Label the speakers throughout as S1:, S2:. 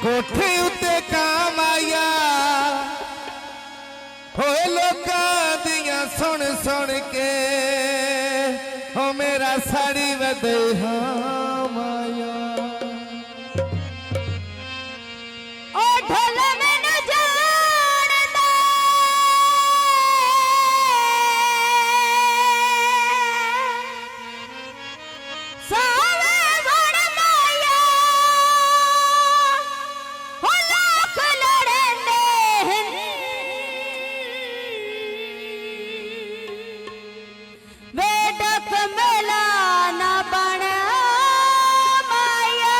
S1: कोठे उत्ते काम आया होए लोकां दियां सुन सुन के हो मेरा साड़ी वदेहा माया
S2: ओ ढोल मैनू जानदा सावे वण माया हो लोक लड़ने वे डक मेला ना बण माया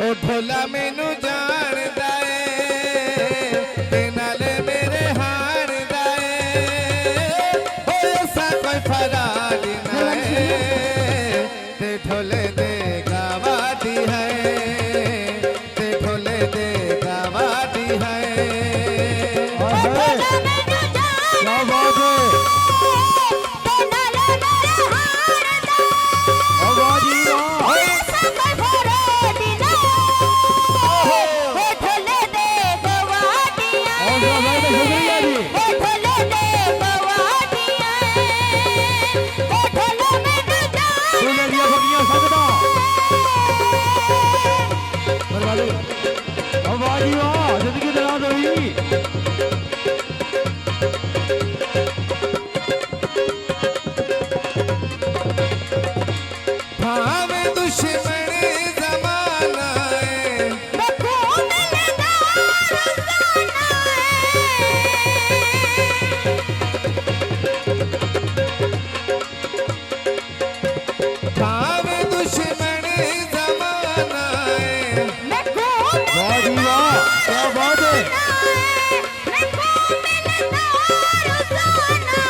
S1: ओ ढोला मैनू जानदा ए ते नाले मेरे हार दा ए हो ऐसा कोई फराड ना है ते ढोले दे गवादी है ते ढोले दे गवादी है
S2: ढोल मैनू
S3: क्या बात है
S2: ते नाले मेरे हार दा
S3: आवाज ही वाह
S2: ऐसा कोई फराड ना ओ ढोले दे गवाडियां
S3: और भाई का शुक्रिया जी
S2: ओ ढोले दे गवाडियां ओ ढोल मैनू
S3: सुन लिया बगिया संगदा बरवाले आवाज ही वाह जिंदगी दराज हुई
S1: भावे दुश्मन जमाना है
S2: बकू मिलदा रोजाना
S1: भावे दुश्मन जमाना है
S2: बकू
S3: वाह जी वाह क्या बात है
S2: बकू मिलदा रोजाना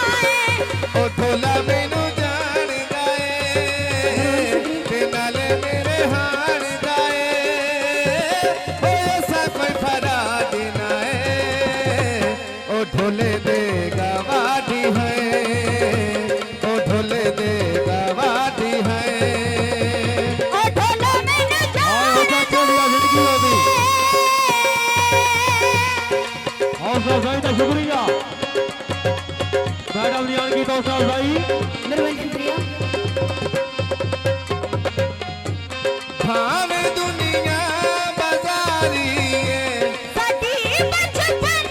S1: ओ ढोला मैनू जान गाए ते नाले मेरे हार गाए ओ ऐसा कोई फराड ना है ओ ढोले दे गवादी है ओ ढोले दे गवादी है
S2: ओ ढोल मैनू
S3: और ऐसा चल लिया जिंदगी में भी हौसला अफजाई का शुक्रिया मैडम रियान की हौसला अफजाई
S2: मेहरबानी शुक्रिया
S1: भावे दुनिया बाजारी है
S2: साडी बचपन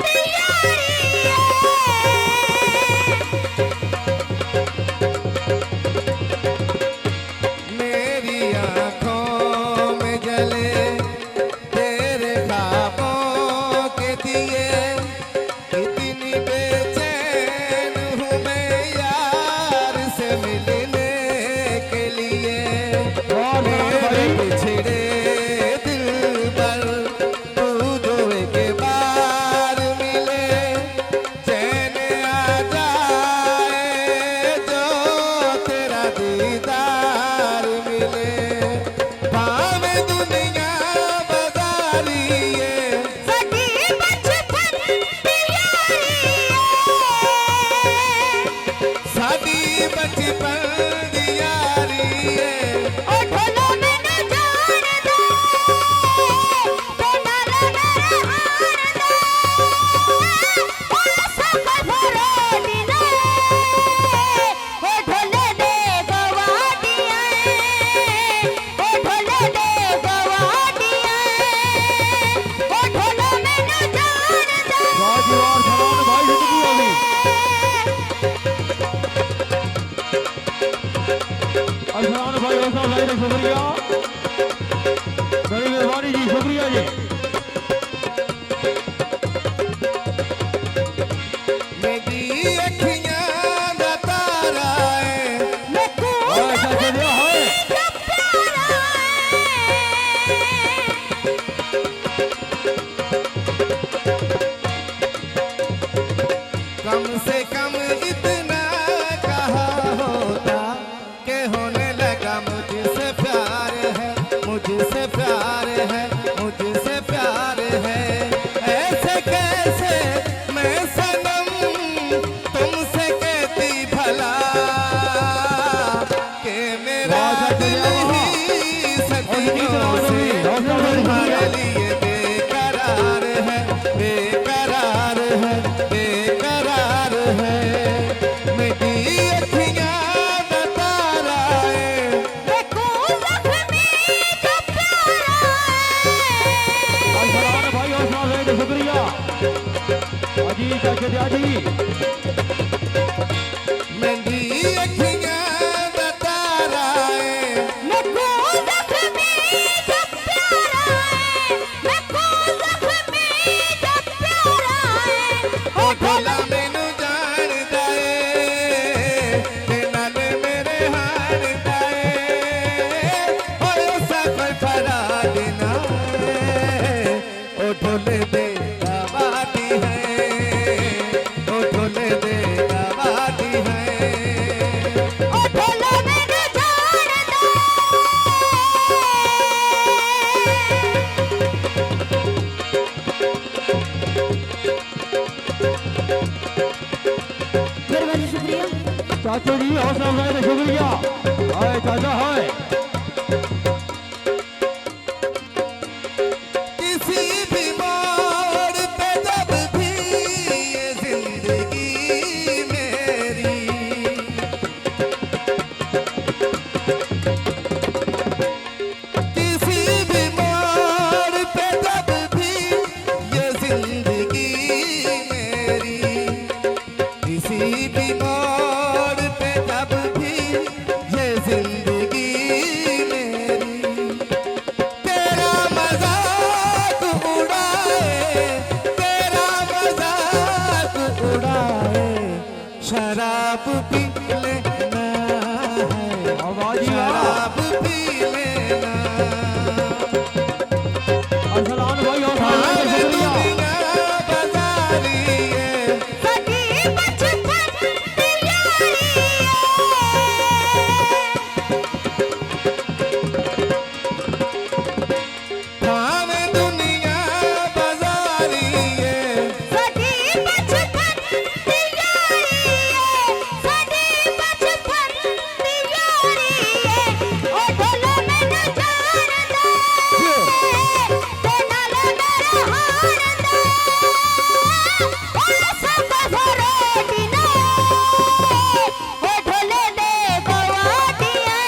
S2: दी यारी
S1: मेरी आँखों में जले तेरे ख्वाबों के दिए इतनी बेचैन हूँ मैं यार से मिलने के लिए मेरे बिछड़े दिल पर तू जो एक बार मिले चैन आ जाए जो तेरा दीदार मिले भावे दुनिया बाजारी है
S2: साडी बचपन दी यारी
S1: साडी बचपन दी यारी है
S2: ओ ढोल मैनू जानदा ते नाले मेरे हार दा ओ ऐसा कोई फराड ना ओ ढोल दे गवाडियां ओ ढोल दे गवाडियां ओ ढोल मैनू जानदा
S3: वाह जी वाह सलाम भाई जिंदगी में भी अरसान भाई हौसला अफजाई का शुक्रिया बड़ी मेहरबानी जी शुक्रिया जी
S1: मेरी अखियां दा तारा है
S2: बकू
S3: और ऐसा चल लिया है
S1: कम से कम इतना कहा होता कि होने लगा मुझसे प्यार है मुझसे प्यार है मुझसे दिल ही सदियों से तुम्हारे लिए बेकरार है, बेकरार है, बेकरार है। मेरी अखियां दा तारा है,
S2: देखो जख्मी जो प्यारा है।
S3: अरसलान भाई हौसला अफजाई का शुक्रिया। हाजी चाचा जी
S1: मेरी अखियां दा तारा है,
S2: देखो जख्मी जो प्यारा है। देखो जख्मी जो प्यारा है।
S1: ओ ढोला मैनू जानदा है, ते नाल मेरे हारदा है। ओए उसा कोई फराड ना है, ओ ढोले दे आबादी है, ओ ढोले दे आबादी है।
S2: ओ ढोला मैनू जानदा मेहरबानी शुक्रिया।
S3: चाचा जी हौसला अफजाई का शुक्रिया। हाय चाचा हाय।
S1: किसी भी मोड़ पे जब भी ये जिंदगी मेरी, किसी भी मोड़ पे जब भी ये जिंदगी मेरी, किसी भी मोड़ पे जब भी ये जिंदगी मेरी, तेरा मजाक उड़ाए, तेरा मजाक उड़ाए, शराब पी लेना है,
S3: आवाजी
S1: शराब पी लेना।
S3: अरसलान भाई हौसला अफजाई का शुक्रिया।
S1: दुनिया बाजारी है,
S2: सदी बचपन की यारी
S1: भावे दुनिया बाजारी है,
S2: सदी बचपन की यारी है। सदी बचपन की यारी है। ओ ढोला मैनू जानदा ते नाल मेरा हारदा ओ सब भरोटी ना। ओ ढोले दे गवाटियां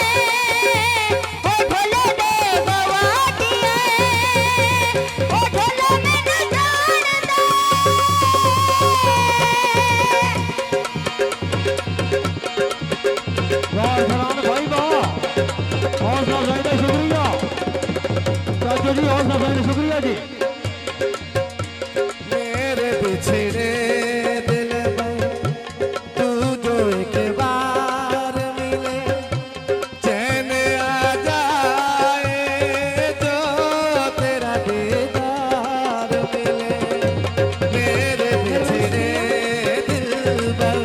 S2: ओ ढोले दे गवाटियां ओ ढोला मैनू जानदा
S3: वाह अरसलान भाई वाह। हौसला अफजाई का शुक्रिया। चाचा जी हौसला अफजाई का शुक्रिया जी।
S1: मेरे बिछड़े दिल में तू जो एक बार मिले, चैन आ जाए जो तेरा दीदार मिले। मेरे बिछड़े दिल में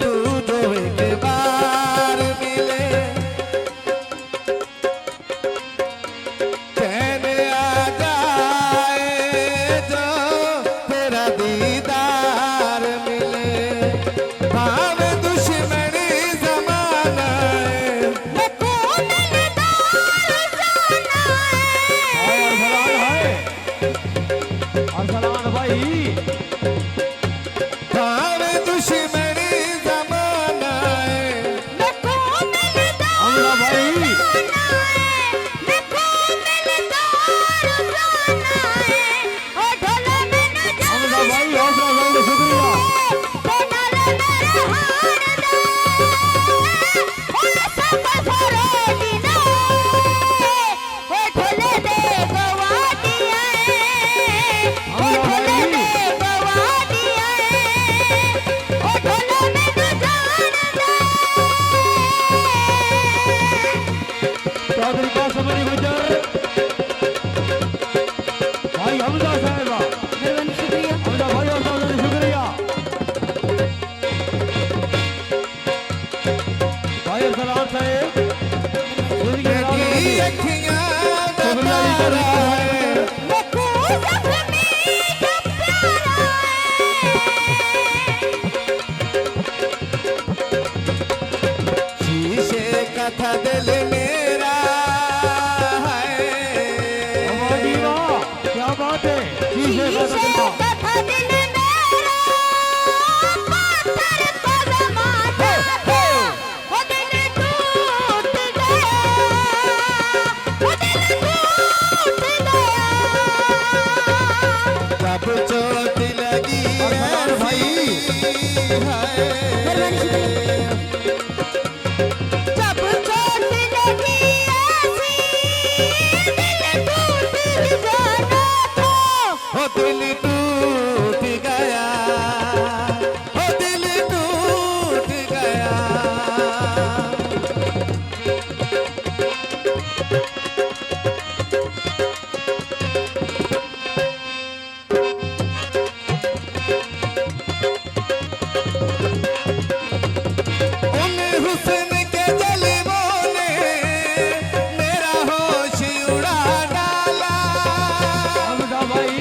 S1: तू जो एक बार मिले, चैन आ जाए जो तेरा दीदार मिले। भावे दुश्मनी जमाना है,
S2: देखो दिलदार जाना
S3: हाय
S2: है।
S3: अरसलान हाय। अरसलान भाई
S1: भावे दुश्मनी जमाना है।
S2: देखो दिलदार
S3: हमला भाई
S2: जाना है। देखो दिलदार जाना है। ओ ढोला मैनू
S3: हमला भाई हौसला अफजाई का शुक्रिया।
S2: ते नाल मेरा हारदा ओ सब भरोटी ना। ओ ढोले दे गवाटियां ओ ढोले दे गवाटियां ओ ढोला मैनू जानदा
S3: चौधरी कासिम अली गुज्जर भाई हमजा साहिबा।
S2: मेहरबानी शुक्रिया।
S3: हमजा भाई हौसला अफजाई का शुक्रिया। भाई अरसलान साहिब जिंदगी राज
S1: मेरी
S3: रखी।
S1: अखियां दा
S3: शुक्रिया जी
S1: तारा
S3: चौधरी
S1: है,
S2: देखो जख्मी जो प्यारा है।
S1: शीशे का था दिल में
S2: मेहरबानी शुक्रिया। जब चोट लगी ऐसी दिल टूट जाना था।
S1: हो दिल टूट गया, हो दिल टूट गया। उन हुस्न के जलवों ने मेरा होश उड़ा डाला।
S3: हमजा भाई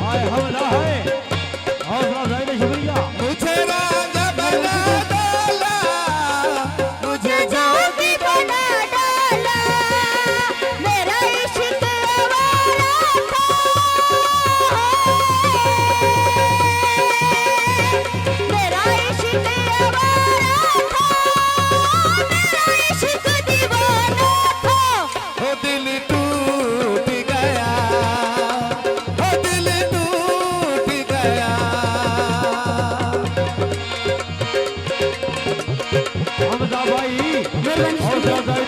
S3: हाय हमला है हौसला अफजाई ने शुक्रिया
S1: मुझे राजा बना डाला, मुझे
S2: जोगी बना डाला। मेरा इश्क आवारा था। मेरा इश्क आवारा था। मेरा इश्क दीवाना था।
S1: हो दिल टूट गया, हो दिल टूट गया।
S3: हमजा भाई
S2: मेहरबानी
S3: हौसला
S2: शुक्रिया।